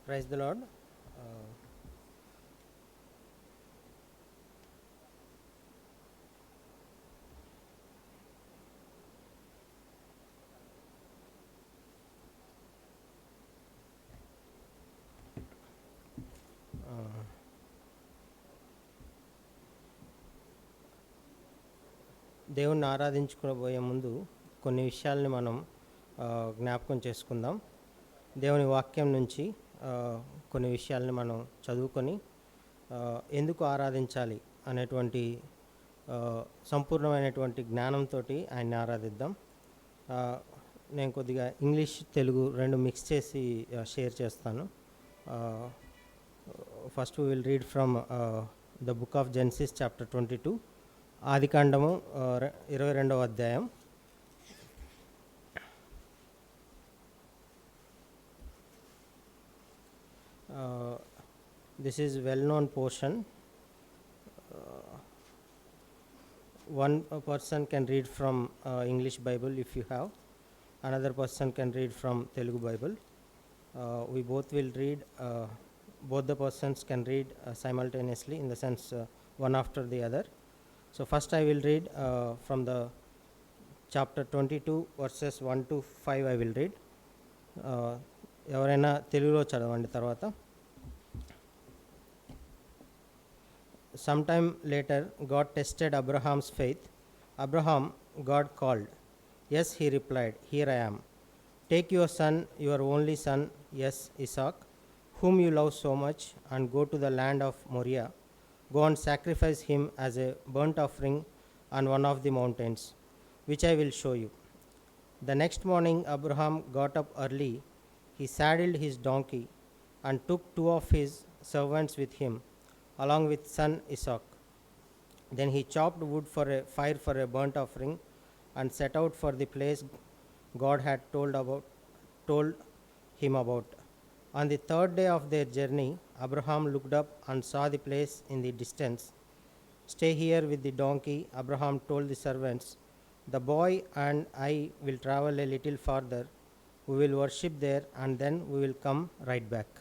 Praise the lord. దేవుణ్ణి ఆరాధించుకోబోయే ముందు కొన్ని విషయాల్ని మనం జ్ఞాపకం చేసుకుందాం. దేవుని వాక్యం నుంచి కొన్ని విషయాల్ని మనం చదువుకొని ఎందుకు ఆరాధించాలి అనేటువంటి సంపూర్ణమైనటువంటి జ్ఞానంతో ఆయన్ని ఆరాధిద్దాం. నేను కొద్దిగా ఇంగ్లీష్ తెలుగు రెండు మిక్స్ చేసి షేర్ చేస్తాను. First we will read from the book of Genesis chapter 22, ఆదికాండము 22వ అధ్యాయం. This is well-known portion. One person can read from English Bible if you have. Another person can read from Telugu Bible. We both will read. Both the persons can read simultaneously, in the sense one after the other. So first I will read from the chapter 22 verses 1 to 5 I will read. ఎవరైనా తెలుగులో చదవండి తర్వాత. Sometime later, God tested Abraham's faith. Abraham, God called. Yes, he replied, here I am. Take your son, your only son, yes, Isaac, whom you love so much, and go to the land of Moriah. Go and sacrifice him as a burnt offering on one of the mountains, which I will show you. The next morning, Abraham got up early. He saddled his donkey and took two of his servants with him, along with son Isaac. Then he chopped wood for a fire for a burnt offering and set out for the place God had told him about. On the third day of their journey, Abraham looked up and saw the place in the distance. Stay here with the donkey, Abraham told the servants. The boy and I will travel a little farther. We will worship there and then we will come right back.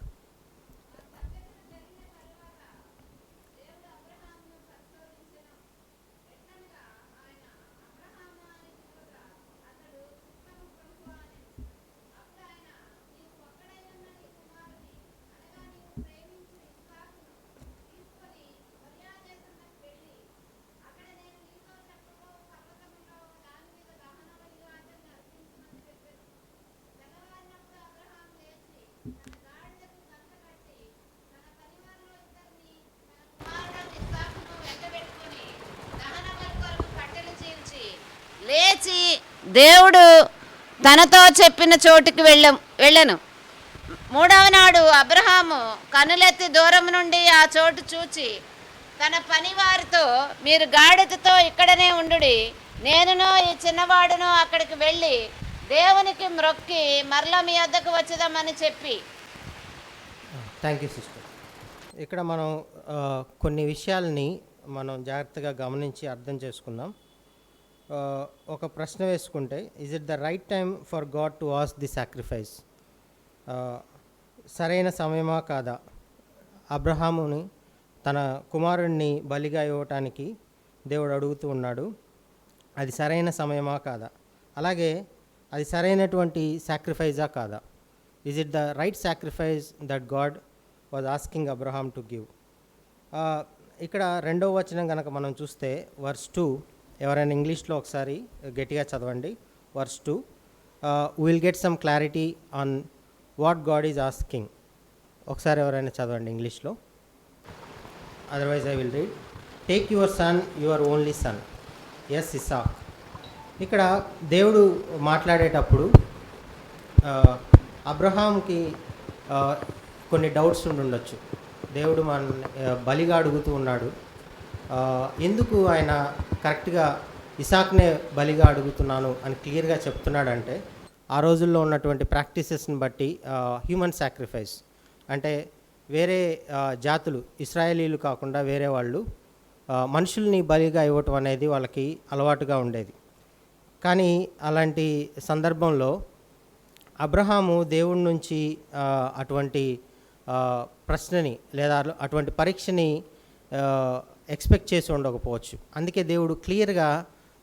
లేచి దేవుడు తనతో చెప్పిన చోటుకి వెళ్ళను. మూడవ నాడు అబ్రహాము కనులెత్తి దూరం నుండి ఆ చోటు చూచి తన పనివారితో, మీరు గాడిదతో ఇక్కడనే ఉండుడి, నేనును ఈ చిన్నవాడును అక్కడికి వెళ్ళి దేవునికి మ్రొక్కి మరలా మీ వద్దకు వచ్చేదామని చెప్పి. Thank you sister. ఇక్కడ మనం కొన్ని విషయాల్ని మనం జాగ్రత్తగా గమనించి అర్థం చేసుకుందాం. ఒక ప్రశ్న వేసుకుంటే, is it the right time for God to ask the sacrifice? సరైన సమయమా కాదా అబ్రహాముని తన కుమారుణ్ణి బలిగా ఇవ్వటానికి దేవుడు అడుగుతూ ఉన్నాడు. అది సరైన సమయమా కాదా? అలాగే అది సరైనటువంటి సాక్రిఫైజా కాదా? Is it the right sacrifice that God was asking Abraham to give? ఇక్కడ రెండవ వచనం కనుక మనం చూస్తే వర్స్ 2, ఎవరైనా ఇంగ్లీష్లో ఒకసారి గట్టిగా చదవండి. Verse 2, will get some clarity on what God is asking. ఒకసారి ఎవరైనా చదవండి ఇంగ్లీష్లో. Otherwise I will read. Take your son, your only son, yes Isaac. ఇక్కడ దేవుడు మాట్లాడేటప్పుడు అబ్రహాంకి కొన్ని డౌట్స్ ఉండొచ్చు. దేవుడు మన బలిగా అడుగుతూ ఉన్నాడు, ఎందుకు ఆయన కరెక్ట్గా ఇసాక్నే బలిగా అడుగుతున్నాను అని క్లియర్గా చెప్తున్నాడంటే, ఆ రోజుల్లో ఉన్నటువంటి ప్రాక్టీసెస్ని బట్టి హ్యూమన్ సాక్రిఫైస్ అంటే వేరే జాతులు, ఇస్రాయేలీలు కాకుండా వేరే వాళ్ళు మనుషుల్ని బలిగా ఇవ్వటం అనేది వాళ్ళకి అలవాటుగా ఉండేది. కానీ అలాంటి సందర్భంలో అబ్రహాము దేవుడి నుంచి అటువంటి ప్రశ్నని లేదా అటువంటి పరీక్షని ఎక్స్పెక్ట్ చేసి ఉండకపోవచ్చు. అందుకే దేవుడు క్లియర్గా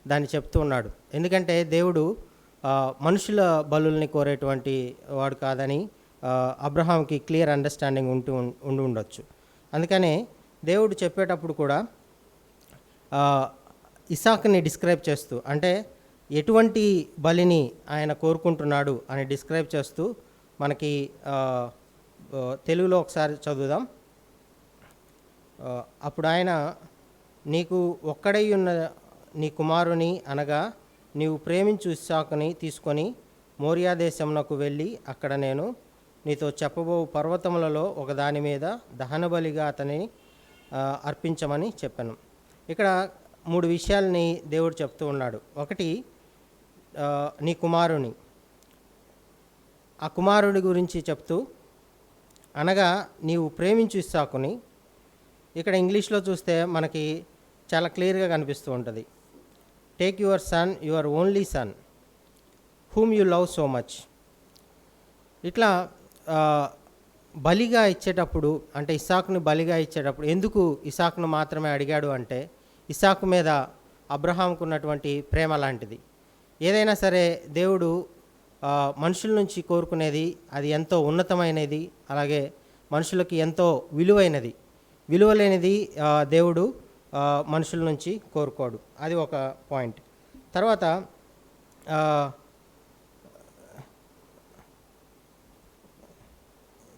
దాన్ని చెప్తూ ఉన్నాడు. ఎందుకంటే దేవుడు మనుషుల బలుల్ని కోరేటువంటి వాడు కాదని అబ్రహాంకి క్లియర్ అండర్స్టాండింగ్ ఉండి ఉండొచ్చు. అందుకనే దేవుడు చెప్పేటప్పుడు కూడా ఇసాక్ని డిస్క్రైబ్ చేస్తూ, అంటే ఎటువంటి బలిని ఆయన కోరుకుంటున్నాడు అని డిస్క్రైబ్ చేస్తూ మనకి తెలుగులో ఒకసారి చదువుదాం. అప్పుడు ఆయన, నీకు ఒక్కడై ఉన్న నీ కుమారుని అనగా నీవు ప్రేమించు ఇస్సాకుని తీసుకొని మోరియా దేశమునకు వెళ్ళి అక్కడ నేను నీతో చెప్పబో పర్వతములలో ఒకదాని మీద దహనబలిగా అతనిని అర్పించమని చెప్పాను. ఇక్కడ 3 విషయాలని దేవుడు చెప్తూ ఉన్నాడు. ఒకటి, నీ కుమారుని, ఆ కుమారుడి గురించి చెప్తూ, అనగా నీవు ప్రేమించు ఇస్సాకుని. ఇక్కడ ఇంగ్లీష్లో చూస్తే మనకి చాలా క్లియర్గా కనిపిస్తూ ఉంటుంది. Take your son, your only sun, whom you love so much. ఇట్లా బలిగా ఇచ్చేటప్పుడు, అంటే ఇస్సాకుని బలిగా ఇచ్చేటప్పుడు ఎందుకు ఇస్సాకును మాత్రమే అడిగాడు అంటే, ఇస్సాకు మీద అబ్రహాంకు ఉన్నటువంటి ప్రేమ లాంటిది. ఏదైనా సరే దేవుడు మనుషుల నుంచి కోరుకునేది అది ఎంతో ఉన్నతమైనది, అలాగే మనుషులకి ఎంతో విలువైనది. విలువలేనిది దేవుడు మనుషుల నుంచి కోరుకోడు. అది ఒక పాయింట్. తర్వాత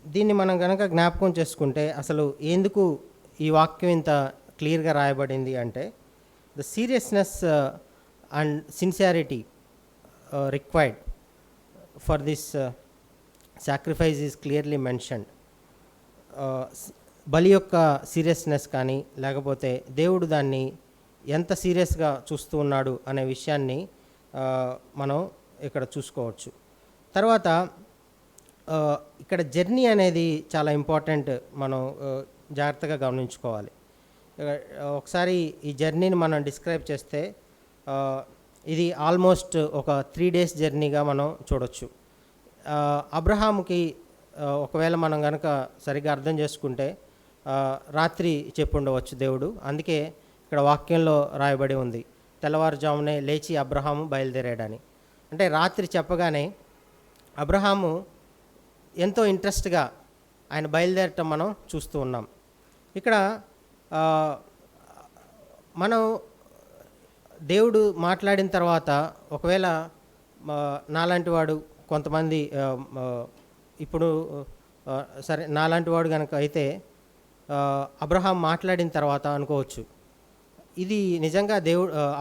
దీన్ని మనం కనుక జ్ఞాపకం చేసుకుంటే అసలు ఎందుకు ఈ వాక్యం ఇంత క్లియర్గా రాయబడింది అంటే, the seriousness and sincerity required for this sacrifice is clearly mentioned. బలి యొక్క సీరియస్నెస్ కానీ, లేకపోతే దేవుడు దాన్ని ఎంత సీరియస్గా చూస్తూ ఉన్నాడు అనే విషయాన్ని మనం ఇక్కడ చూసుకోవచ్చు. తర్వాత ఇక్కడ జర్నీ అనేది చాలా ఇంపార్టెంట్, మనం జాగ్రత్తగా గమనించుకోవాలి. ఒకసారి ఈ జర్నీని మనం డిస్క్రైబ్ చేస్తే ఇది ఆల్మోస్ట్ ఒక 3 days జర్నీగా మనం చూడొచ్చు. అబ్రహాముకి ఒకవేళ మనం కనుక సరిగ్గా అర్థం చేసుకుంటే రాత్రి చెప్పుండవచ్చు దేవుడు. అందుకే ఇక్కడ వాక్యంలో రాయబడి ఉంది, తెల్లవారుజామునే లేచి అబ్రహాము బయలుదేరాడని. అంటే రాత్రి చెప్పగానే అబ్రహాము ఎంతో ఇంట్రెస్ట్గా ఆయన బయలుదేరటం మనం చూస్తూ ఉన్నాం. ఇక్కడ మనం దేవుడు మాట్లాడిన తర్వాత ఒకవేళ నాలాంటి వాడు, కొంతమంది ఇప్పుడు సరే నాలాంటి వాడు కనుక అయితే అబ్రహాం మాట్లాడిన తర్వాత అనుకోవచ్చు, ఇది నిజంగా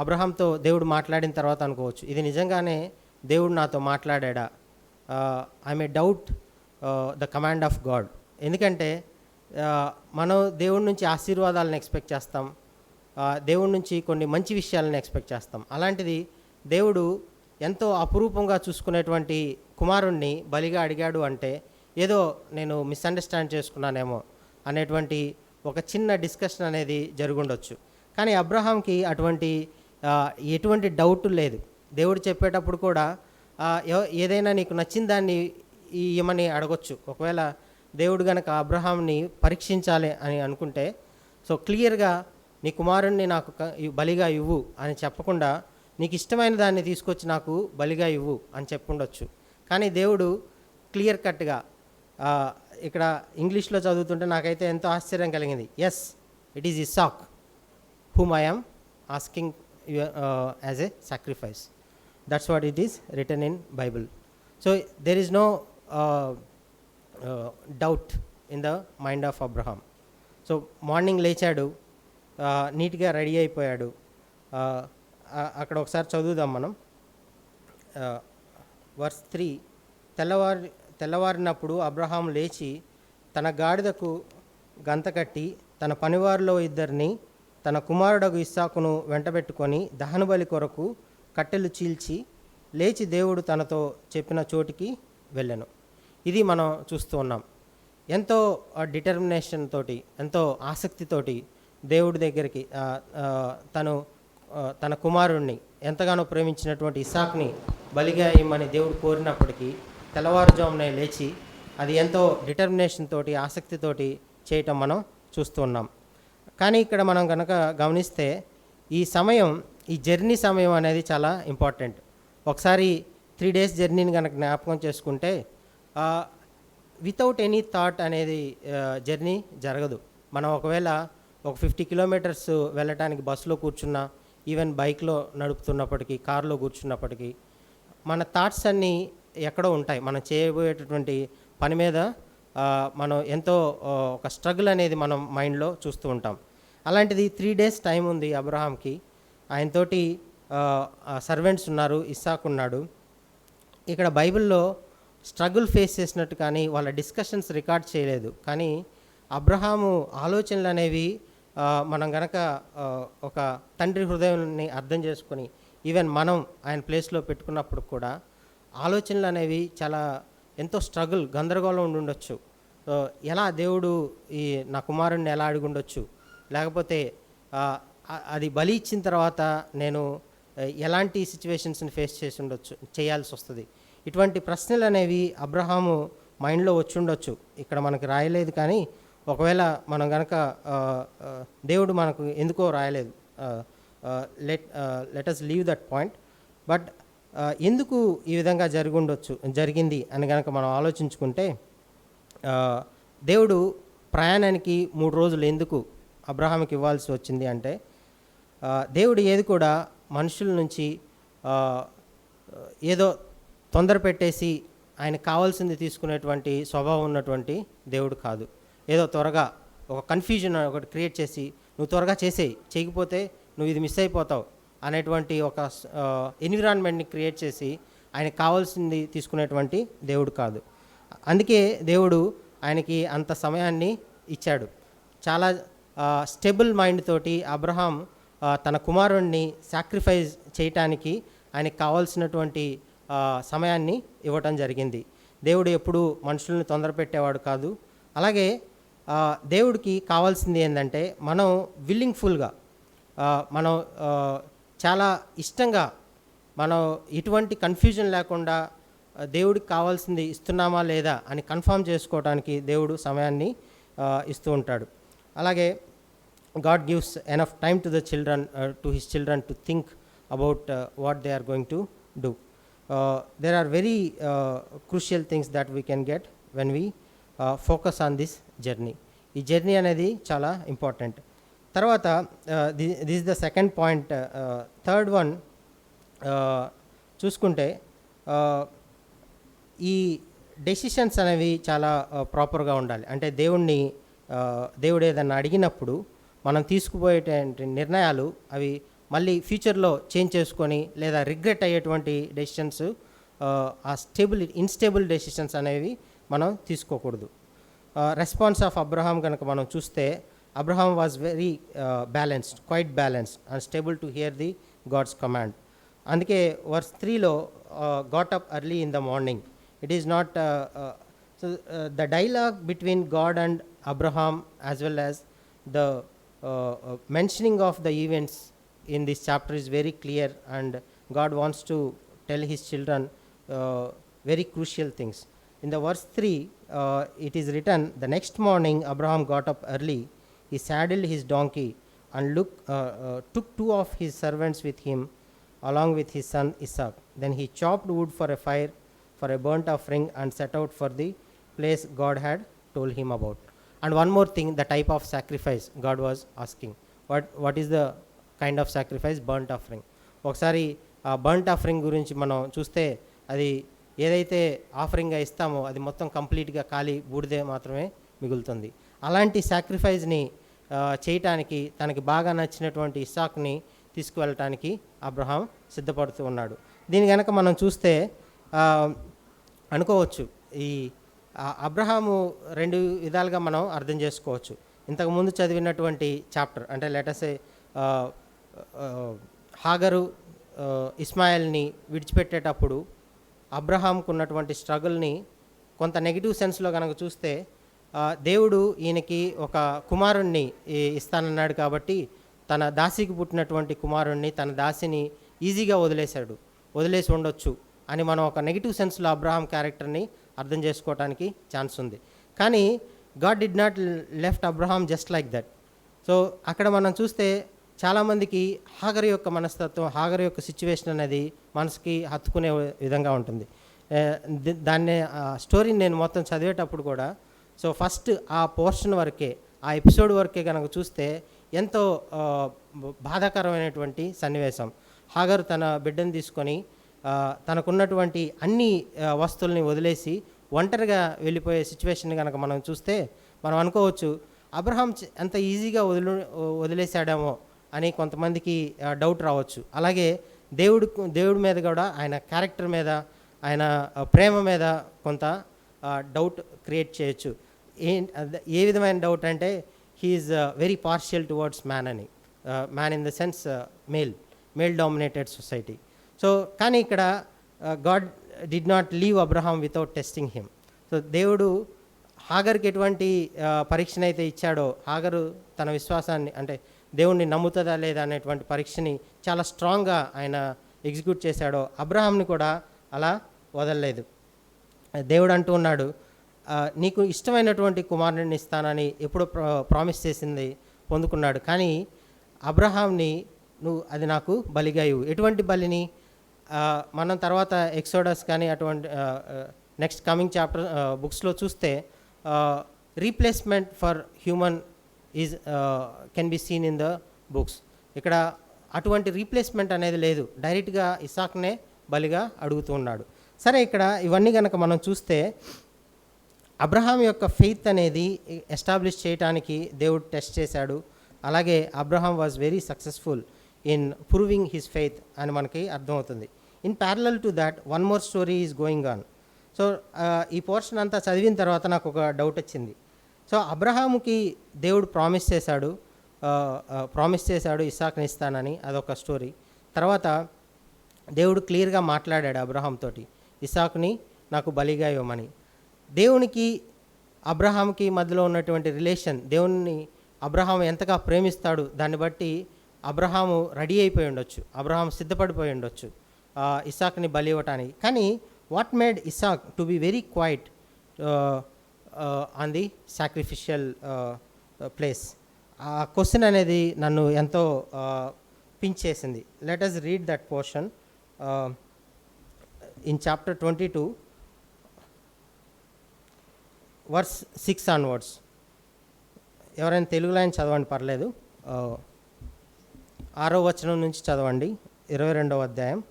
అబ్రహాంతో దేవుడు మాట్లాడిన తర్వాత అనుకోవచ్చు, ఇది నిజంగానే దేవుడు నాతో మాట్లాడా. I may doubt the command of God. ఎందుకంటే మనం దేవుడి నుంచి ఆశీర్వాదాలను ఎక్స్పెక్ట్ చేస్తాం, దేవుడి నుంచి కొన్ని మంచి విషయాలను ఎక్స్పెక్ట్ చేస్తాం. అలాంటిది దేవుడు ఎంతో అపురూపంగా చూసుకునేటువంటి కుమారుణ్ణి బలిగా అడిగాడు అంటే ఏదో నేను మిస్అండర్స్టాండ్ చేసుకున్నానేమో అనేటువంటి ఒక చిన్న డిస్కషన్ అనేది జరుగుండొచ్చు. కానీ అబ్రహాంకి ఎటువంటి డౌట్ లేదు. దేవుడు చెప్పేటప్పుడు కూడా ఏదైనా నీకు నచ్చిన దాన్ని ఇవ్వమని అడగొచ్చు. ఒకవేళ దేవుడు గనక అబ్రహాంని పరీక్షించాలి అని అనుకుంటే, సో క్లియర్గా నీ కుమారుణ్ణి నాకు బలిగా ఇవ్వు అని చెప్పకుండా నీకు ఇష్టమైన దాన్ని తీసుకొచ్చి నాకు బలిగా ఇవ్వు అని చెప్పుండొచ్చు. కానీ దేవుడు క్లియర్ కట్గా ఇక్కడ ఇంగ్లీష్లో చదువుతుంటే నాకైతే ఎంతో ఆశ్చర్యం కలిగింది. Yes, it is Isaac whom I am asking you as a sacrifice. That's what it is written in Bible. So there is no doubt in the mind of Abraham. So morning లేచాడు, నీట్గా ready అయిపోయాడు. అక్కడ ఒకసారి చదువుదాం మనం. Verse 3, తెల్లవారినప్పుడు Abraham లేచి తన గాడిదకు గంత కట్టి తన పనివారిలో 2 తన కుమారుడగు ఇస్సాకును వెంటబెట్టుకొని దహనబలి కొరకు కట్టెలు చీల్చి లేచి దేవుడు తనతో చెప్పిన చోటికి వెళ్ళెను. ఇది మనం చూస్తూ ఉన్నాం. ఎంతో డిటర్మినేషన్ తోటి, ఎంతో ఆసక్తితోటి దేవుడి దగ్గరికి తన కుమారుణ్ణి ఎంతగానో ప్రేమించినటువంటి ఇస్సాక్ని బలిగా ఇమ్మని దేవుడు కోరినప్పటికీ తెల్లవారుజామునే లేచి అది ఎంతో డిటర్మినేషన్ తోటి, ఆసక్తితోటి చేయటం మనం చూస్తూ ఉన్నాం. కానీ ఇక్కడ మనం కనుక గమనిస్తే ఈ జర్నీ సమయం అనేది చాలా ఇంపార్టెంట్. ఒకసారి 3 days జర్నీని కనుక జ్ఞాపకం చేసుకుంటే వితౌట్ ఎనీ థాట్ అనేది జర్నీ జరగదు. మనం ఒకవేళ ఒక 50 kilometers వెళ్ళటానికి బస్సులో కూర్చున్నా, ఈవెన్ బైక్లో నడుపుతున్నప్పటికీ, కార్లో కూర్చున్నప్పటికీ మన థాట్స్ అన్నీ ఎక్కడో ఉంటాయి. మనం చేయబోయేటటువంటి పని మీద మనం ఎంతో ఒక స్ట్రగుల్ అనేది మనం మైండ్లో చూస్తూ ఉంటాం. అలాంటిది 3 days టైం ఉంది అబ్రహాంకి. ఆయనతోటి సర్వెంట్స్ ఉన్నారు, ఇస్సాకు ఉన్నాడు. ఇక్కడ బైబిల్లో స్ట్రగుల్ ఫేస్ చేసినట్టు కానీ వాళ్ళ డిస్కషన్స్ రికార్డ్ చేయలేదు. కానీ అబ్రహాము ఆలోచనలు అనేవి మనం గనక ఒక తండ్రి హృదయాన్ని అర్థం చేసుకొని ఈవెన్ మనం ఆయన ప్లేస్లో పెట్టుకున్నప్పుడు కూడా ఆలోచనలు అనేవి చాలా ఎంతో స్ట్రగుల్, గందరగోళం ఉండుండొచ్చు. ఎలా దేవుడు నా కుమారుణ్ణి ఎలా అడిగి ఉండొచ్చు, లేకపోతే అది బలి ఇచ్చిన తర్వాత నేను ఎలాంటి సిచ్యువేషన్స్ని ఫేస్ చేయాల్సి వస్తుంది. ఇటువంటి ప్రశ్నలు అనేవి అబ్రహాము మైండ్లో వచ్చి ఉండొచ్చు. ఇక్కడ మనకి రాయలేదు, కానీ ఒకవేళ మనం కనుక దేవుడు మనకు ఎందుకో రాయలేదు, let us leave that point. But ఎందుకు ఈ విధంగా జరిగింది అని కనుక మనం ఆలోచించుకుంటే, దేవుడు ప్రయాణానికి 3 రోజులు ఎందుకు అబ్రహాంకి ఇవ్వాల్సి వచ్చింది అంటే, దేవుడు ఏది కూడా మనుషుల నుంచి ఏదో తొందర పెట్టేసి ఆయనకు కావాల్సింది తీసుకునేటువంటి స్వభావం ఉన్నటువంటి దేవుడు కాదు. ఏదో త్వరగా ఒక కన్ఫ్యూజన్ ఒకటి క్రియేట్ చేసి నువ్వు త్వరగా చేయకపోతే నువ్వు ఇది మిస్ అయిపోతావు అనేటువంటి ఒక ఎన్విరాన్మెంట్ని క్రియేట్ చేసి ఆయనకు కావాల్సింది తీసుకునేటువంటి దేవుడు కాదు. అందుకే దేవుడు ఆయనకి అంత సమయాన్ని ఇచ్చాడు. చాలా స్టేబుల్ మైండ్ తోటి అబ్రహాం తన కుమారుణ్ణి సాక్రిఫైస్ చేయటానికి ఆయనకు కావాల్సినటువంటి సమయాన్ని ఇవ్వటం జరిగింది. దేవుడు ఎప్పుడూ మనుషుల్ని తొందర పెట్టేవాడు కాదు. అలాగే దేవుడికి కావాల్సింది ఏంటంటే మనం విల్లింగ్ఫుల్గా, మనం చాలా ఇష్టంగా, మనం ఎటువంటి కన్ఫ్యూజన్ లేకుండా దేవుడికి కావాల్సింది ఇస్తున్నామా లేదా అని కన్ఫర్మ్ చేసుకోవడానికి దేవుడు సమయాన్ని ఇస్తూ ఉంటాడు. అలాగే God gives enough time to his children to think about what they are going to do. There are very crucial things that we can get when we focus on this journey. ఈ journey అనేది చాలా important. తర్వాత this is the second point. Third one చూసుకుంటే, ఈ decisions అనేవి చాలా ప్రాపర్గా ఉండాలి. అంటే దేవుడు ఏదన్నా అడిగినప్పుడు మనం తీసుకుపోయేటువంటి నిర్ణయాలు అవి మళ్ళీ ఫ్యూచర్లో చేంజ్ చేసుకొని లేదా రిగ్రెట్ అయ్యేటువంటి డెసిషన్స్, ఆ ఇన్స్టేబుల్ డెసిషన్స్ అనేవి మనం తీసుకోకూడదు. రెస్పాన్స్ ఆఫ్ అబ్రహాం కనుక మనం చూస్తే, Abraham was very balanced, quite balanced and stable to hear the God's command. అందుకే verse 3లో got up early in the morning. It is not the dialogue between God and Abraham as well as the mentioning of the events in this chapter is very clear, and God wants to tell his children very crucial things. In the verse 3 it is written, the next morning Abraham got up early, he saddled his donkey and took 2 of his servants with him along with his son Isaac. Then he chopped wood for a fire for a burnt offering and set out for the place God had told him about. And one more thing, the type of sacrifice God was asking. What is the kind of sacrifice? Burnt offering. ఒకసారి ఆ burnt offering గురించి మనం చూస్తే, అది ఏదైతే ఆఫరింగ్గా ఇస్తామో అది మొత్తం కంప్లీట్గా ఖాళీ బూడిదే మాత్రమే మిగులుతుంది. అలాంటి సాక్రిఫైస్ని చేయటానికి తనకి బాగా నచ్చినటువంటి ఇస్సాక్ని తీసుకువెళ్ళటానికి అబ్రహాం సిద్ధపడుతూ ఉన్నాడు. దీని కనుక మనం చూస్తే అనుకోవచ్చు, ఈ అబ్రహాము 2 విధాలుగా మనం అర్థం చేసుకోవచ్చు. ఇంతకుముందు చదివినటువంటి చాప్టర్, అంటే లెటసే హాగరు ఇస్మాయిల్ని విడిచిపెట్టేటప్పుడు అబ్రహాంకు ఉన్నటువంటి స్ట్రగుల్ని కొంత నెగిటివ్ సెన్స్లో కనుక చూస్తే, దేవుడు ఈయనకి ఒక కుమారుణ్ణి ఇస్తానన్నాడు కాబట్టి తన దాసికి పుట్టినటువంటి కుమారుణ్ణి, తన దాసిని ఈజీగా వదిలేసి ఉండొచ్చు అని మనం ఒక నెగిటివ్ సెన్స్లో అబ్రహాం క్యారెక్టర్ని అర్థం చేసుకోవటానికి ఛాన్స్ ఉంది. కానీ God did not left Abraham just like that. So అక్కడ మనం చూస్తే చాలామందికి హాగరు యొక్క మనస్తత్వం, హాగరు యొక్క సిచ్యువేషన్ అనేది మనసుకి హత్తుకునే విధంగా ఉంటుంది. దాన్ని స్టోరీని నేను మొత్తం చదివేటప్పుడు కూడా సో ఫస్ట్ ఆ పోర్షన్ వరకే, ఆ ఎపిసోడ్ వరకే కనుక చూస్తే ఎంతో బాధాకరమైనటువంటి సన్నివేశం. హాగరు తన బిడ్డను తీసుకొని తనకున్నటువంటి అన్ని వస్తువుల్ని వదిలేసి ఒంటరిగా వెళ్ళిపోయే సిచ్యువేషన్ కనుక మనం చూస్తే మనం అనుకోవచ్చు అబ్రహాం ఎంత ఈజీగా వదిలేశాడేమో అని కొంతమందికి డౌట్ రావచ్చు. అలాగే దేవుడి మీద కూడా, ఆయన క్యారెక్టర్ మీద, ఆయన ప్రేమ మీద కొంత డౌట్ క్రియేట్ చేయొచ్చు. ఏ విధమైన డౌట్ అంటే he is very partial towards man అని, man in the sense male dominated society. So కానీ ఇక్కడ God did not leave Abraham without testing him. So దేవుడు హాగర్కి ఎటువంటి పరీక్షను అయితే ఇచ్చాడో, హాగరు తన విశ్వాసాన్ని అంటే దేవుణ్ణి నమ్ముతుందా లేదా అనేటువంటి పరీక్షని చాలా స్ట్రాంగ్గా ఆయన ఎగ్జిక్యూట్ చేశాడో, అబ్రహాంని కూడా అలా వదలలేదు. దేవుడు అంటూ ఉన్నాడు, నీకు ఇష్టమైనటువంటి కుమారుడిని ఇస్తానని ఎప్పుడు ప్రామిస్ చేసింది పొందుకున్నాడు. కానీ అబ్రహాంని నువ్వు అది నాకు బలిగా ఇవ్వు. ఎటువంటి బలిని? మనం తర్వాత ఎక్సోడస్ కానీ అటువంటి నెక్స్ట్ కమింగ్ చాప్టర్ బుక్స్లో చూస్తే replacement for human is can be seen in the books. ఇక్కడ అటువంటి రీప్లేస్మెంట్ అనేది లేదు, డైరెక్ట్గా ఇసాక్నే బలిగా అడుగుతూ ఉన్నాడు. సరే, ఇక్కడ ఇవన్నీ కనుక మనం చూస్తే అబ్రహాం యొక్క ఫెయిత్ అనేది ఎస్టాబ్లిష్ చేయడానికి దేవుడు టెస్ట్ చేశాడు. అలాగే Abraham was very successful in proving his faith అని మనకి అర్థమవుతుంది. In parallel to that one more story is going on. So ఈ పోర్షన్ అంతా చదివిన తర్వాత నాకు ఒక డౌట్ వచ్చింది. సో అబ్రహాముకి దేవుడు ప్రామిస్ చేశాడు ఇస్సాక్ని ఇస్తానని, అదొక స్టోరీ. తర్వాత దేవుడు క్లియర్గా మాట్లాడాడు అబ్రహాం తోటి, ఇస్సాక్ని నాకు బలిగా ఇవ్వమని. దేవునికి అబ్రహాంకి మధ్యలో ఉన్నటువంటి రిలేషన్, దేవుని అబ్రహాం ఎంతగా ప్రేమిస్తాడు దాన్ని బట్టి అబ్రహాము రెడీ అయిపోయి ఉండొచ్చు, అబ్రహాం సిద్ధపడిపోయి ఉండొచ్చు ఇస్సాక్ని బలి ఇవ్వటానికి. కానీ what made Isaac to be very quiet on the sacrificial place? ఆ క్వశ్చన్ అనేది నన్ను ఎంతో పించ్ చేసింది. Let us read that portion in chapter 22 verse 6 onwards. ఎవరైనా తెలుగు లైన్ చదవండి, పర్లేదు. 6వ వచనం నుంచి చదవండి, 22వ అధ్యాయం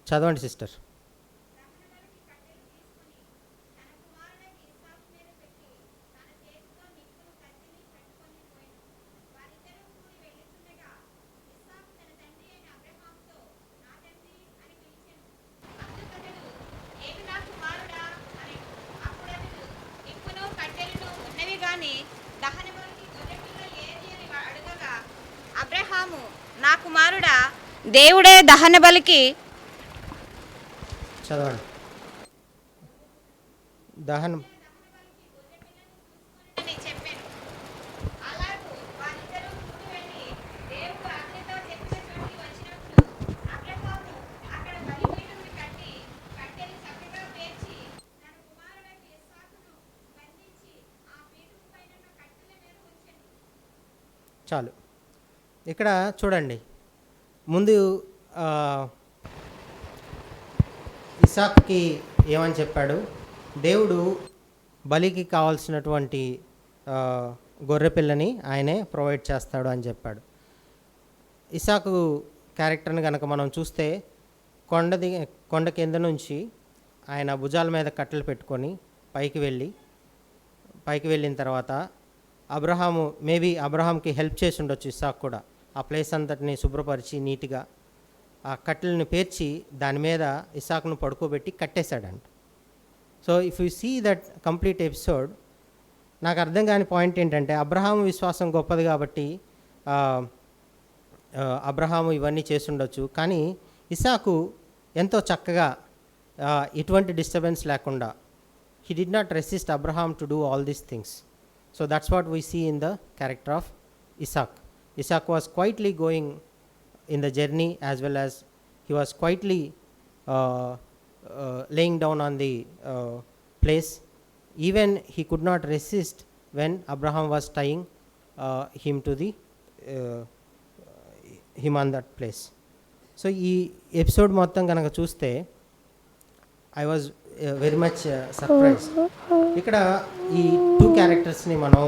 చదవండి సిస్టర్. అబ్రహాము, నా కుమారుడా, దేవుడే దహన బలికి చదవండి. దహనం చాలు. ఇక్కడ చూడండి, ముందు ఇస్సాక్కి ఏమని చెప్పాడు? దేవుడు బలికి కావాల్సినటువంటి గొర్రెపిల్లని ఆయనే ప్రొవైడ్ చేస్తాడు అని చెప్పాడు. ఇస్సాకు క్యారెక్టర్ని కనుక మనం చూస్తే కొండ కింద నుంచి ఆయన భుజాల మీద కట్టెలు పెట్టుకొని పైకి వెళ్ళిన తర్వాత అబ్రహాంకి హెల్ప్ చేసి ఉండొచ్చు ఇస్సాక్ కూడా. ఆ ప్లేస్ అంతటిని శుభ్రపరిచి నీట్గా ఆ కట్టెలను పేర్చి దాని మీద ఇస్సాక్ను పడుకోబెట్టి కట్టేశాడంట. So if you see that complete episode, నాకు అర్థం కాని పాయింట్ ఏంటంటే, అబ్రహాము విశ్వాసం గొప్పది కాబట్టి అబ్రహాము ఇవన్నీ చేస్తుండొచ్చు. కానీ ఇస్సాకు ఎంతో చక్కగా ఎటువంటి డిస్టర్బెన్స్ లేకుండా, he did not resist Abraham to do all these things. So that's what we see in the character of Isaac. Isaac was quietly going in the journey, as well as he was quietly laying down on the place. Even he could not resist when Abraham was tying him to the him on that place. So ఈ episode మొత్తం కనుక చూస్తే I was very much surprise. ఇక్కడ ఈ 2 క్యారెక్టర్స్ని మనం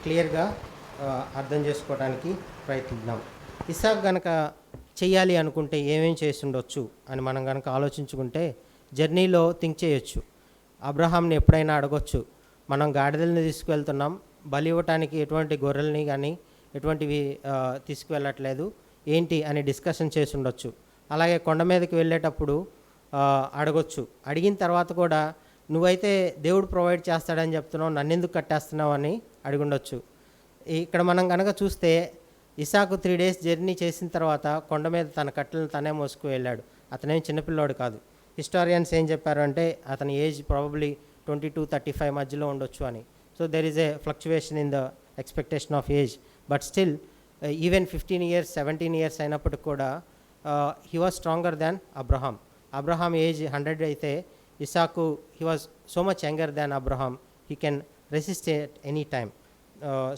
క్లియర్గా అర్థం చేసుకోవడానికి ప్రయత్నిద్దాం. ఇసాక్ గనక చెయ్యాలి అనుకుంటే ఏమేం చేసి ఉండొచ్చు అని మనం కనుక ఆలోచించుకుంటే జర్నీలో థింక్ చేయొచ్చు. అబ్రహాంని ఎప్పుడైనా అడగొచ్చు, మనం గాడిదల్ని తీసుకువెళ్తున్నాం, బలి ఇవ్వటానికి ఎటువంటి గొర్రెల్ని కానీ ఎటువంటివి తీసుకువెళ్ళట్లేదు ఏంటి అని డిస్కషన్ చేసి ఉండొచ్చు. అలాగే కొండ మీదకి వెళ్ళేటప్పుడు అడగొచ్చు. అడిగిన తర్వాత కూడా నువ్వైతే దేవుడు ప్రొవైడ్ చేస్తాడని చెప్తున్నావు, నన్నెందుకు కట్టేస్తున్నావు అని అడిగుండొచ్చు. ఇక్కడ మనం కనుక చూస్తే ఇసాకు 3 days జర్నీ చేసిన తర్వాత కొండ మీద తన కట్టెలను తనే మోసుకు వెళ్ళాడు. అతనేం చిన్నపిల్లోడు కాదు. హిస్టారియన్స్ ఏం చెప్పారు అంటే అతని ఏజ్ ప్రాబబ్లీ 22-35 మధ్యలో ఉండొచ్చు అని. So there is a fluctuation in the expectation of age. But still even 15 years 17 years అయినప్పటికి కూడా he was stronger than Abraham. Abraham age 100 అయితే ఇసాకు he was so much younger than Abraham. He can resist at any time,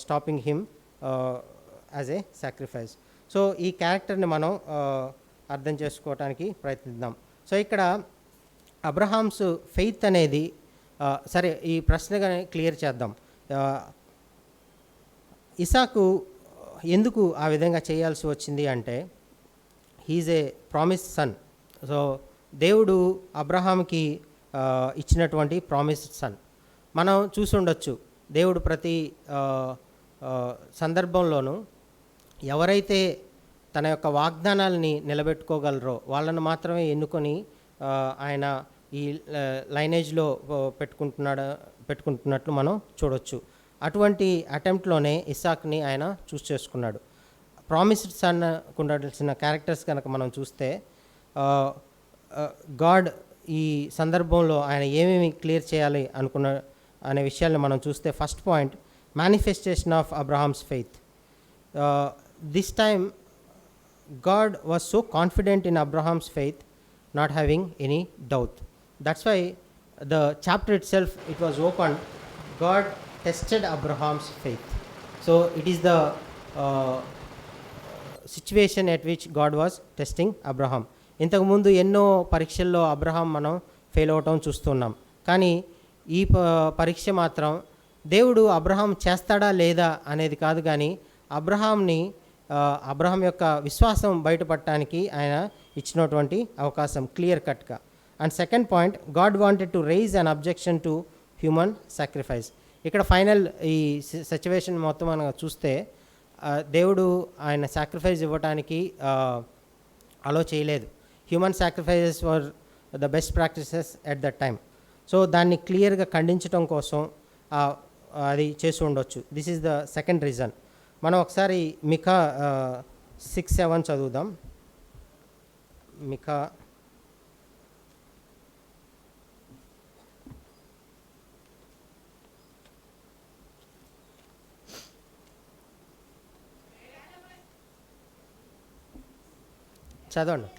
stopping him as a sacrifice. So ఈ క్యారెక్టర్ని మనం అర్థం చేసుకోవడానికి ప్రయత్నిద్దాం. సో ఇక్కడ అబ్రహామ్స్ ఫెయిత్ అనేది సరే ఈ ప్రశ్నగా క్లియర్ చేద్దాం. ఇసాకు ఎందుకు ఆ విధంగా చేయాల్సి వచ్చింది అంటే he's a promised son. So దేవుడు అబ్రహాంకి ఇచ్చినటువంటి ప్రామిస్డ్ సన్. మనం చూసి ఉండొచ్చు దేవుడు ప్రతి సందర్భంలోనూ ఎవరైతే తన యొక్క వాగ్దానాలని నిలబెట్టుకోగలరో వాళ్ళను మాత్రమే ఎన్నుకొని ఆయన ఈ లైనేజ్లో పెట్టుకుంటున్నట్లు మనం చూడొచ్చు. అటువంటి అటెంప్ట్లోనే ఇస్సాక్ని ఆయన చూస్ చేసుకున్నాడు. ప్రామిస్డ్ సన్ ఉండాల్సిన క్యారెక్టర్స్ కనుక మనం చూస్తే గాడ్ ఈ సందర్భంలో ఆయన ఏమేమి క్లియర్ చేయాలి అనుకున్న అనే విషయాన్ని మనం చూస్తే first point manifestation of Abraham's faith. This time God was so confident in Abraham's faith, not having any doubt. That's why the chapter itself, it was opened, God tested Abraham's faith. So it is the situation at which God was testing Abraham. ఇంతకు ముందు ఎన్నో పరీక్షల్లో Abraham మనం fail అవటం చూస్తున్నాం. కానీ ఈ పరీక్ష మాత్రం దేవుడు అబ్రహాం చేస్తాడా లేదా అనేది కాదు, కానీ అబ్రహాం యొక్క విశ్వాసం బయటపడటానికి ఆయన ఇచ్చినటువంటి అవకాశం క్లియర్ కట్గా. And second point, God wanted to raise an objection to human sacrifice. ఇక్కడ ఫైనల్ ఈ సిచ్యువేషన్ మొత్తం మనం చూస్తే దేవుడు ఆయన సాక్రిఫైస్ ఇవ్వటానికి అలో చేయలేదు. Human sacrifices were the best practices at that time. So దాన్ని క్లియర్గా ఖండించడం కోసం అది చేసి ఉండొచ్చు. This is the second reason. మనం ఒకసారి మికా 6:7 చదువుదాం. మికా చదవండి.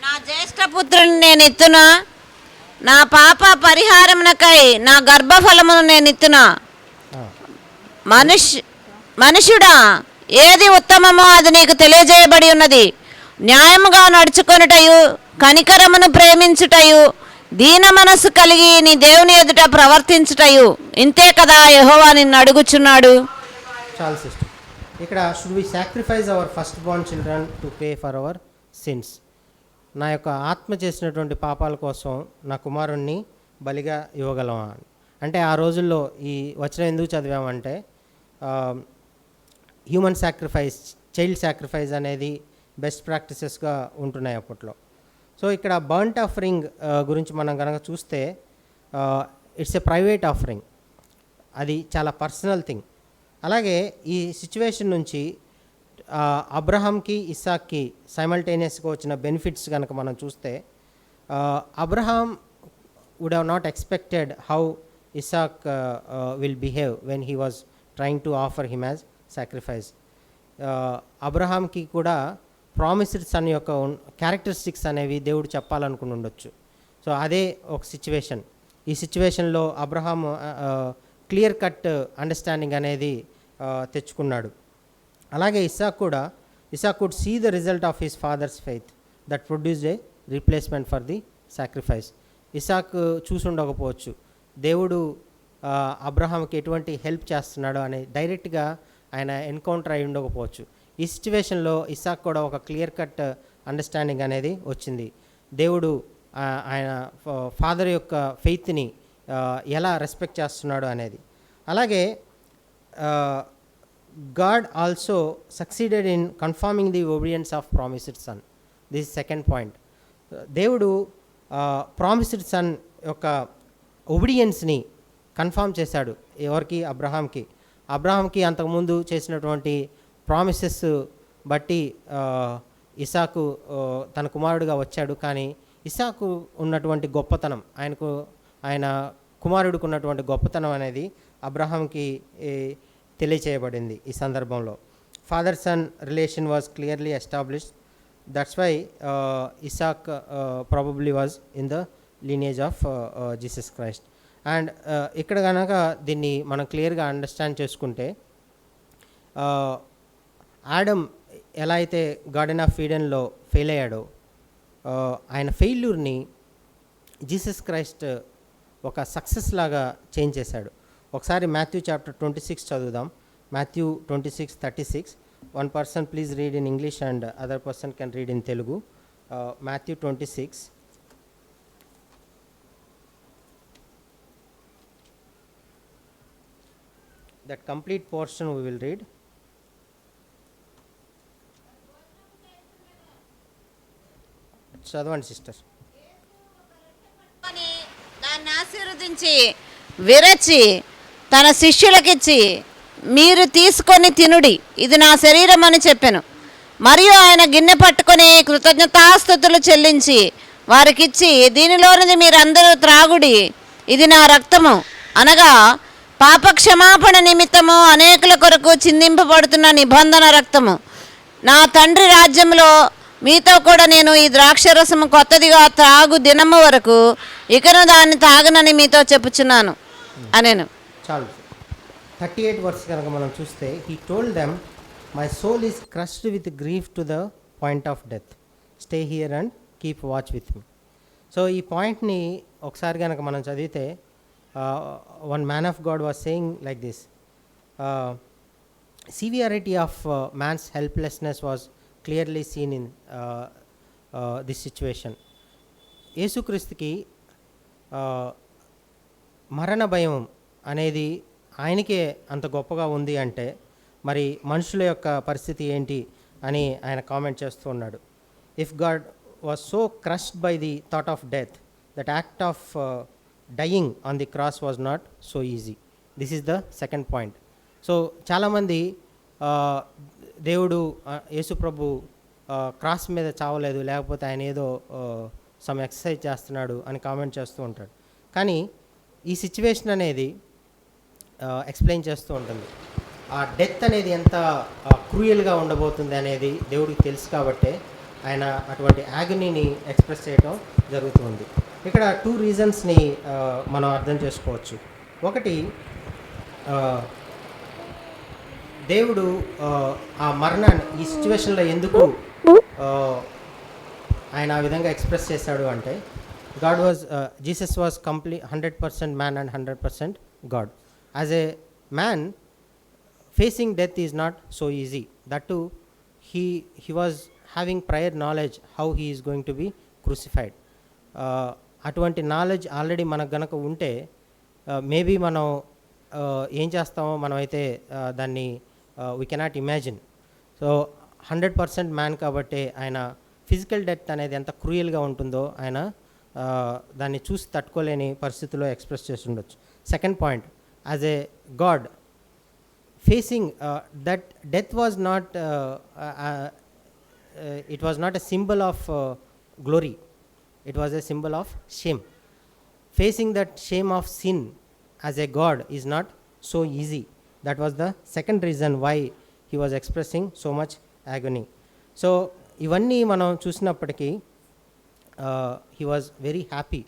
నా జ్యేష్ఠపుత్రుని నేను ఇత్తునా, నా పాప పరిహారమునకై నా గర్భఫలమును నేను ఇత్తునా. మనుష్యుడా, ఏది ఉత్తమమో అది నీకు తెలియజేయబడి ఉన్నది. న్యాయముగా నడుచుకొనుటయు, కనికరమును ప్రేమించుటయు, దీన మనస్సు కలిగి నీ దేవుని ఎదుట ప్రవర్తించుటయు, ఇంతే కదా యెహోవా నిన్ను అడుగుచున్నాడు. చాలా సిస్టర్, ఇక్కడ should we sacrifice our first born children to pay for our sins. నా యొక్క ఆత్మ చేసినటువంటి పాపాల కోసం నా కుమారుణ్ణి బలిగా ఇవ్వగలమా అంటే, ఆ రోజుల్లో ఈ వచనం ఎందుకు చదివామంటే హ్యూమన్ సాక్రిఫైస్, చైల్డ్ సాక్రిఫైస్ అనేది బెస్ట్ ప్రాక్టీసెస్గా ఉంటున్నాయి అప్పట్లో. సో ఇక్కడ బర్న్ట్ ఆఫరింగ్ గురించి మనం కనుక చూస్తే ఇట్స్ ఎ ప్రైవేట్ ఆఫరింగ్, అది చాలా పర్సనల్ థింగ్. అలాగే ఈ సిచ్యువేషన్ నుంచి అబ్రహాంకి ఇస్సాక్కి సైమల్టేనియస్గా వచ్చిన బెనిఫిట్స్ కనుక మనం చూస్తే Abraham would have not expected how Isaac will behave when he was trying to offer him as sacrifice. అబ్రహాంకి కూడా ప్రామిస్డ్ సన్ యొక్క క్యారెక్టరిస్టిక్స్ అనేవి దేవుడు చెప్పాలనుకుని ఉండొచ్చు. సో అదే ఒక సిచ్యువేషన్. ఈ సిచ్యువేషన్లో అబ్రహాం క్లియర్ కట్ అండర్స్టాండింగ్ అనేది తెచ్చుకున్నాడు. అలాగే Isaac could see the result of his father's faith that produced a replacement for the sacrifice. Isaac చూసి ఉండకపోవచ్చు దేవుడు అబ్రహాంకి ఎటువంటి హెల్ప్ చేస్తున్నాడో అని డైరెక్ట్గా ఆయన ఎన్కౌంటర్ అయి ఉండకపోవచ్చు. ఈ సిచ్యువేషన్లో ఇసాక్ కూడా ఒక క్లియర్ కట్ అండర్స్టాండింగ్ అనేది వచ్చింది. దేవుడు ఆయన ఫాదర్ యొక్క ఫెయిత్ని ఎలా రెస్పెక్ట్ చేస్తున్నాడు అనేది. అలాగే God also succeeded in confirming the obedience of promised son. This second point. దేవుడు ప్రామిస్డ్ సన్ యొక్క ఒబీడియన్స్ని కన్ఫర్మ్ చేశాడు. ఎవరికి? అబ్రహాంకి అంతకుముందు చేసినటువంటి ప్రామిసెస్ బట్టి ఇసాకు తన కుమారుడుగా వచ్చాడు. కానీ ఇసాకు ఉన్నటువంటి గొప్పతనం, ఆయన కుమారుడికి ఉన్నటువంటి గొప్పతనం అనేది అబ్రహాంకి తెలియచేయబడింది. ఈ సందర్భంలో father son relation was clearly established. That's why Isaac probably was in the lineage of Jesus Christ. And ఇక్కడ కనుక దీన్ని మనం క్లియర్గా అండర్స్టాండ్ చేసుకుంటే, ఆడమ్ ఎలా అయితే గార్డెన్ ఆఫ్ ఈడెన్లో ఫెయిల్ అయ్యాడో, ఆయన ఫెయిల్యూర్ని జీసస్ క్రైస్ట్ ఒక సక్సెస్ లాగా చేంజ్ చేశాడు. ఒకసారి మాథ్యూ చాప్టర్ 26 చదువుదాం. Matthew 26:36. One person please read in English and other person can read in Telugu. Matthew 26. That complete portion we will read. చదవండి సిస్టర్. దాన్ని ఆశీర్వదించి విరచి తన శిష్యులకిచ్చి, మీరు తీసుకొని తినుడి, ఇది నా శరీరం అని చెప్పెను. మరియు ఆయన గిన్నె పట్టుకొని కృతజ్ఞతాస్తుతులు చెల్లించి వారికిచ్చి, దీనిలోనిది మీరందరూ త్రాగుడి, ఇది నా రక్తము, అనగా పాపక్షమాపణ నిమిత్తము అనేకుల కొరకు చిందింపబడుతున్న నిబంధన రక్తము. నా తండ్రి రాజ్యంలో మీతో కూడా నేను ఈ ద్రాక్షరసము కొత్తదిగా త్రాగు దినము వరకు ఇకను దాన్ని తాగనని మీతో చెప్పుచున్నాను అనేను. చాలు. 38 వర్స్ కనుక మనం చూస్తే, he told them, my soul is crushed with grief to the point of death, stay here and keep watch with me. So ఈ పాయింట్ని ఒకసారి కనుక మనం చదివితే, one man of God was saying like this, severity of man's helplessness was clearly seen in this situation. యేసుక్రీస్తుకి మరణ భయం అనేది ఆయనకే అంత గొప్పగా ఉంది అంటే మరి మనుషుల యొక్క పరిస్థితి ఏంటి అని ఆయన కామెంట్ చేస్తూ ఉన్నాడు. If God was so crushed by the thought of death, that act of dying on the cross was not so easy. This is the second point. So చాలామంది దేవుడు యేసు ప్రభు క్రాస్ మీద చావలేదు, లేకపోతే ఆయన ఏదో సమ్ ఎక్సర్సైజ్ చేస్తున్నాడు అని కామెంట్ చేస్తూ ఉంటాడు. కానీ ఈ సిచ్యువేషన్ అనేది ఎక్స్ప్లెయిన్ చేస్తూ ఉంటుంది. ఆ డెత్ అనేది ఎంత క్రూయల్గా ఉండబోతుంది అనేది దేవుడికి తెలుసు కాబట్టే ఆయన అటువంటి యాగనీని ఎక్స్ప్రెస్ చేయడం జరుగుతుంది. ఇక్కడ 2 రీజన్స్ని మనం అర్థం చేసుకోవచ్చు. ఒకటి, దేవుడు ఆ మరణాన్ని ఈ సిచ్యువేషన్లో ఎందుకు ఆయన ఆ విధంగా ఎక్స్ప్రెస్ చేశాడు అంటే, Jesus was 100% man and 100% God. As a man, facing death is not so easy. That to he was having prior knowledge how he is going to be crucified. అటువంటి నాలెడ్జ్ ఆల్రెడీ మనకు గనక ఉంటే maybe మనం ఏం చేస్తామో మనం అయితే దాన్ని we cannot imagine. So 100% man కాబట్టి ఆయన ఫిజికల్ డెత్ అనేది ఎంత క్రూయల్గా ఉంటుందో ఆయన దాన్ని చూసి తట్టుకోలేని పరిస్థితిలో ఎక్స్ప్రెస్ చేసి ఉండొచ్చు. Second point, as a God facing that death was not it was not a symbol of glory, it was a symbol of shame. Facing that shame of sin as a God is not so easy. That was the second reason why he was expressing so much agony. So ఇవన్నీ మనం చూసినప్పటికీ he was very happy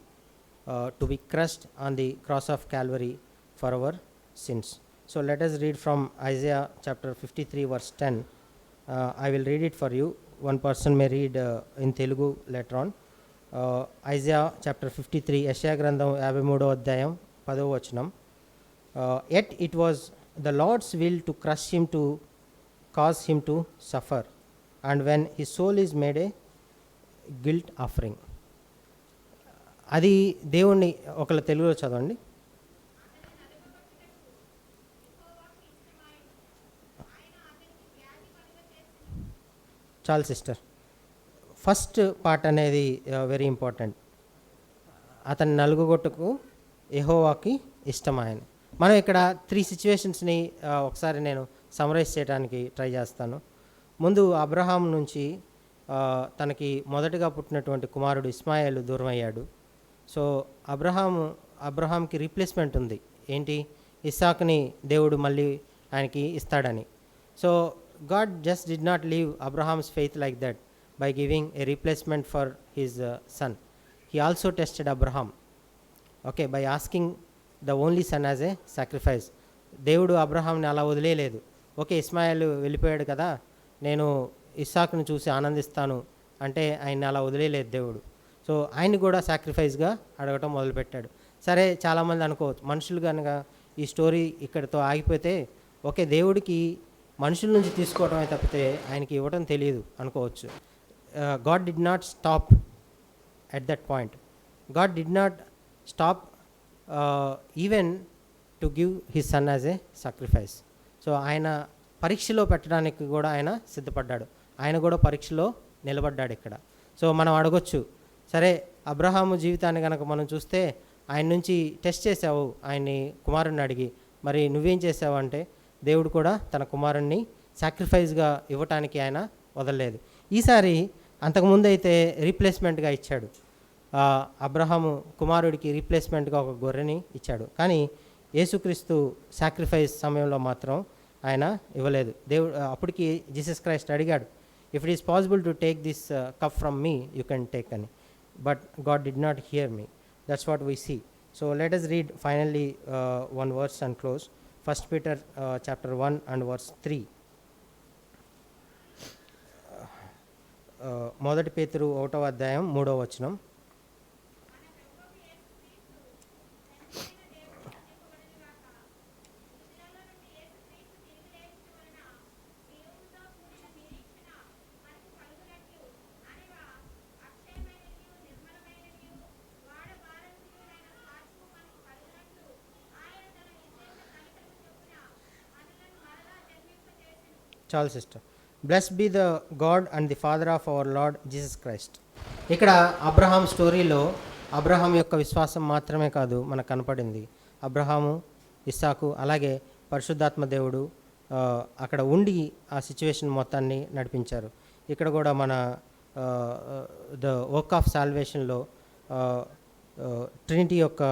to be crushed on the cross of Calvary for our sins. So let us read from Isaiah chapter 53 verse 10. I will read it for you. One person may read in Telugu later on. Isaiah chapter 53, యెషయా గ్రంథం 53వ అధ్యాయం 10వ వచనం. Yet it was the Lord's will to crush him, to cause him to suffer, and when his soul is made a guilt offering. అది దేవుణ్ణి ఒకళ్ళ తెలుగులో చదవండి. చాలు సిస్టర్. ఫస్ట్ పార్ట్ అనేది వెరీ ఇంపార్టెంట్. అతని నలుగుగొట్టుకు యెహోవాకి ఇష్టమాయన. మనం ఇక్కడ 3 సిచ్యువేషన్స్ని ఒకసారి నేను సమరైజ్ చేయడానికి ట్రై చేస్తాను. ముందు అబ్రహాం నుంచి తనకి మొదటగా పుట్టినటువంటి కుమారుడు ఇస్మాయిల్ దూరం అయ్యాడు. సో అబ్రహాంకి రీప్లేస్మెంట్ ఉంది. ఏంటి? ఇస్సాకుని దేవుడు మళ్ళీ ఆయనకి ఇస్తాడని. So God just did not leave Abraham's faith like that by giving a replacement for his son. He also tested Abraham, okay, by asking the only son as a sacrifice. దేవుడు అబ్రహాంని అలా వదిలేయలేదు. Okay, Ismail వెళ్ళిపోయాడు కదా, నేను ఇస్సాకును చూసి ఆనందిస్తాను అంటే ఆయన్ని అలా వదిలేయలేదు దేవుడు. సో ఆయన్ని కూడా సాక్రిఫైస్గా అడగటం మొదలుపెట్టాడు. సరే, చాలామంది అనుకోవచ్చు, మనుషులు కనుక ఈ స్టోరీ ఇక్కడితో ఆగిపోతే ఓకే, దేవుడికి మనుషుల నుంచి తీసుకోవడమే తప్పితే ఆయనకి ఇవ్వడం తెలియదు అనుకోవచ్చు. God did not stop at that point. God did not stop even to give his son as a sacrifice. So ఆయన పరీక్షలో పెట్టడానికి కూడా ఆయన సిద్ధపడ్డాడు. ఆయన కూడా పరీక్షలో నిలబడ్డాడు ఇక్కడ. సో మనం అడగొచ్చు, సరే అబ్రహాము జీవితాన్ని కనుక మనం చూస్తే ఆయన నుంచి టెస్ట్ చేసావు ఆయన్ని, కుమారుణ్ణి అడిగి, మరి నువ్వేం చేసావు అంటే దేవుడు కూడా తన కుమారుణ్ణి సాక్రిఫైస్గా ఇవ్వటానికి ఆయన వదలలేదు. ఈసారి అంతకుముందు అయితే రీప్లేస్మెంట్గా ఇచ్చాడు. అబ్రహాము కుమారుడికి రీప్లేస్మెంట్గా ఒక గొర్రెని ఇచ్చాడు. కానీ యేసుక్రీస్తు సాక్రిఫైస్ సమయంలో మాత్రం ఆయన ఇవ్వలేదు. దేవుడు అప్పటికి జీసస్ క్రైస్ట్ అడిగాడు, if it is possible to take this cup from me you can take అని. But God did not hear me. That's what we see. So let us read finally one verse and close. 1 Peter chapter 1 and verse 3. మొదటి పేతురు 1వ అధ్యాయం 3వ వచనం. చాలు sister. Blessed be the God and the father of our Lord Jesus Christ. ఇక్కడ Abraham స్టోరీలో అబ్రహాం యొక్క విశ్వాసం మాత్రమే కాదు మనకు కనపడింది. అబ్రహాము, ఇస్సాకు, అలాగే పరిశుద్ధాత్మ దేవుడు అక్కడ ఉండి ఆ సిచ్యువేషన్ మొత్తాన్ని నడిపించారు. ఇక్కడ కూడా మన ద వర్క్ ఆఫ్ సాల్వేషన్లో ట్రినిటీ యొక్క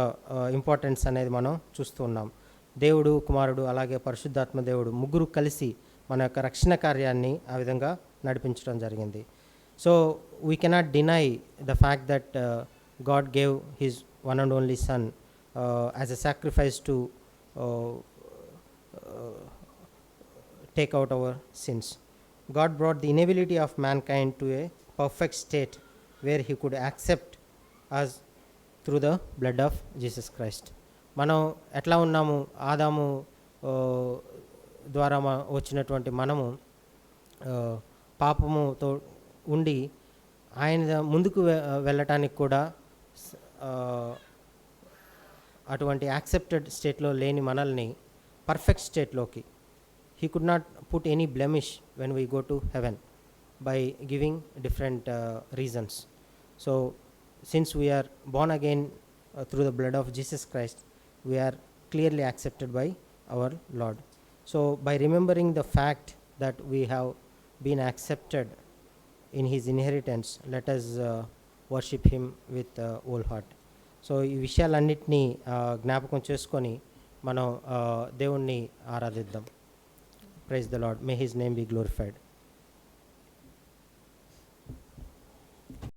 ఇంపార్టెన్స్ అనేది మనం చూస్తూ ఉన్నాం. దేవుడు, కుమారుడు, అలాగే పరిశుద్ధాత్మ దేవుడు ముగ్గురు కలిసి మన యొక్క రక్షణ కార్యాన్ని ఆ విధంగా నడిపించడం జరిగింది. So we cannot deny the fact that God gave his one and only sun as a sacrifice to take out our sins. God brought the inability of mankind to a perfect state where he could accept us through the blood of Jesus Christ. మనం ఎట్లా ఉన్నాము, ఆదాము ద్వారా వచ్చినటువంటి మనము పాపముతో ఉండి ఆయన ముందుకు వెళ్ళటానికి కూడా అటువంటి యాక్సెప్టెడ్ స్టేట్లో లేని మనల్ని perfect స్టేట్లోకి, he could not put any blemish when we go to heaven by giving different reasons. So since we are born again through the blood of Jesus Christ, we are clearly accepted by our Lord. So by remembering the fact that we have been accepted in his inheritance, let us worship him with whole heart. So ఈ విషయాలన్నింటినీ జ్ఞాపకం చేసుకొని మనం దేవుణ్ణి ఆరాధిద్దాం. Praise the Lord. May his name be glorified.